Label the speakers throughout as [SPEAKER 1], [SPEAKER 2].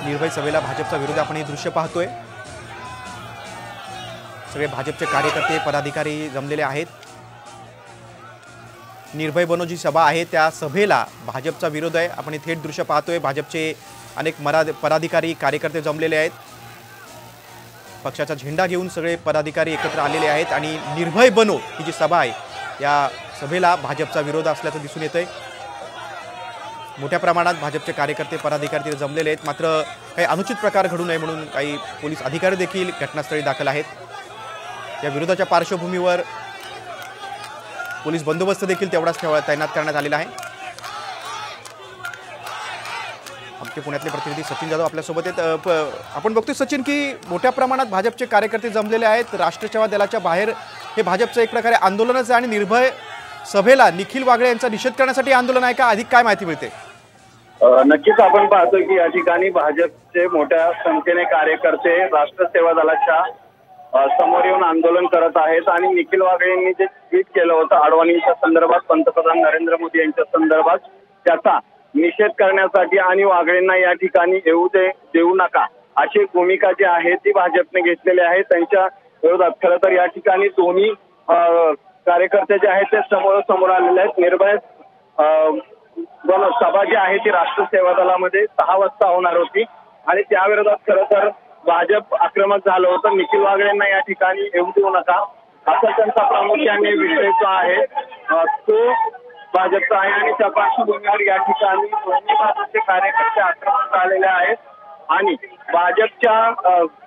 [SPEAKER 1] निर्भय सभेला भाजपचा विरोध आपण हे दृश्य पाहतोय। सगळे भाजपचे कार्यकर्ते पदाधिकारी जमलेले आहेत। निर्भय बनो जी सभा आहे त्या सभेला भाजपचा विरोध आहे। आपण हे थेट दृश्य पाहतोय। भाजपचे अनेक पदाधिकारी कार्यकर्ते जमलेले आहेत। पक्षाचा झेंडा घेऊन सगळे पदाधिकारी एकत्र आलेले आहेत आणि निर्भय बनो ही जी सभा आहे या सभेला भाजपचा विरोध असल्याचं दिसून येतंय। मोठ्या प्रमाणात भाजपचे कार्यकर्ते पदाधिकारी जमलेले आहेत। मात्र काही अनुचित प्रकार घडू नये म्हणून काही पोलीस अधिकारी देखील घटनास्थळी दाखल आहेत। या विरोधाच्या पार्श्वभूमीवर पोलीस बंदोबस्त देखील तेवढाच तैनात करण्यात आलेला आहे। आमचे पुण्यातले प्रतिनिधी सचिन जाधव आपल्यासोबत आहेत। आपण बघतोय सचिन की मोठ्या प्रमाणात भाजपचे कार्यकर्ते जमलेले आहेत। राष्ट्रीय सेवा दलाच्या बाहेर हे भाजपचं एक प्रकारे आंदोलनच आहे आणि निर्भय सभेला निखिल वागळे यांचा निषेध करण्यासाठी आंदोलन आहे का? अधिक काय माहिती मिळते?
[SPEAKER 2] नक्कीच आपण पाहतोय की या ठिकाणी भाजपचे मोठ्या संख्येने कार्यकर्ते राष्ट्रीय सेवा दलाच्या समोर येऊन आंदोलन करत आहेत आणि निखिल वागळे यांनी जे ट्विट केलं होतं अडवाणींच्या संदर्भात, पंतप्रधान नरेंद्र मोदी यांच्या संदर्भात, त्याचा निषेध करण्यासाठी आणि वागळेंना या ठिकाणी येऊ देऊ नका अशी भूमिका जी आहे ती भाजपने घेतलेली आहे त्यांच्या विरोधात। खरं तर या ठिकाणी दोन्ही कार्यकर्ते जे आहेत ते समोर आलेले आहेत। निर्भय सभा जी आहे ती राष्ट्रीय सेवा दलामध्ये 6 वाजता होणार होती आणि त्या विरोधात खरं तर भाजप आक्रमक झालं होतं। निखिल वागळेंना या ठिकाणी येऊ देऊ नका असा त्यांचा प्रामुख्याने विषय जो आहे तो भाजपचा आहे आणि त्या पार्श्वभूमीवर या ठिकाणी दोन्ही भाजपचे कार्यकर्ते आक्रमक झालेले आहेत आणि भाजपच्या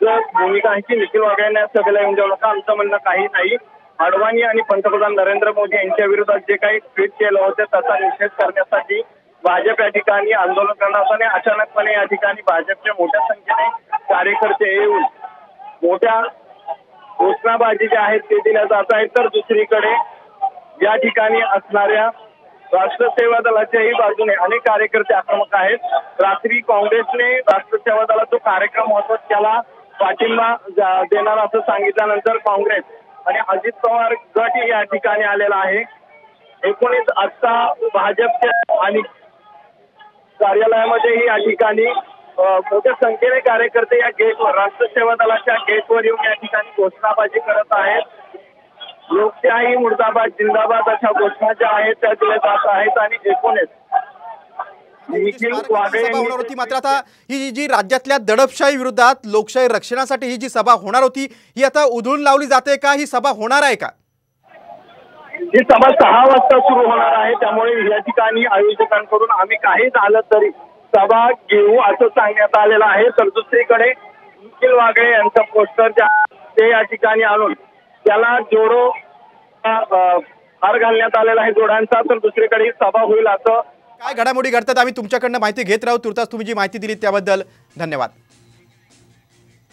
[SPEAKER 2] जर भूमिका आहे की निखिल वागळेंना सगळ्याला येऊन देऊ नका, आमचं म्हणणं काही नाही। अडवाणी आणि पंतप्रधान नरेंद्र मोदी यांच्या विरोधात जे काही ट्विट केलं होतं त्याचा निषेध करण्यासाठी भाजप या ठिकाणी आंदोलन करणार असताना अचानकपणे या ठिकाणी भाजपच्या मोठ्या संख्येने कार्यकर्ते येऊन मोठ्या घोषणाबाजी ज्या आहेत ते दिल्या जात आहेत। तर दुसरीकडे या ठिकाणी असणाऱ्या राष्ट्रीय सेवा दलाच्याही बाजूने अनेक कार्यकर्ते आक्रमक आहेत। रात्री काँग्रेसने राष्ट्रीय सेवा दलाचा जो कार्यक्रम होता त्याला पाठिंबा देणार असं सांगितल्यानंतर काँग्रेस आणि अजित पवार गट या ठिकाणी आलेला आहे। एकूणच आता भाजपच्या आणि कार्यालयामध्येही या ठिकाणी मोठ्या संख्येने कार्यकर्ते या गेटवर राष्ट्रीय सेवा दलाच्या गेटवर येऊन या ठिकाणी घोषणाबाजी करत आहेत। लोकशाही मुर्दाबाद जिंदाबाद अशा घोषणा ज्या आहेत त्या दिल्या जात आहेत आणि एकूणच
[SPEAKER 1] मात्र आता ही जी राज्यातल्या दडपशाही विरोधात लोकशाही रक्षणासाठी ही जी सभा होणार होती ही आता उधळून लावली जाते का? ही सभा होणार आहे का?
[SPEAKER 2] ही सभा 6 वाजता सुरू होणार आहे त्यामुळे या ठिकाणी आयोजकांकडून आम्ही काही झालं तरी सभा घेऊ असं सांगण्यात आलेलं आहे। तर दुसरीकडे निखिल वागळे यांचा पोस्टर ते या ठिकाणी आणून त्याला जोडो हार घालण्यात आलेला आहे जोड्यांचा। तर दुसरीकडे सभा होईल असं
[SPEAKER 1] काय घडामोडी घडतात आम्ही तुमच्याकडनं माहिती घेत राहू। तुर्तास तुम्ही जी माहिती दिली त्याबद्दल धन्यवाद।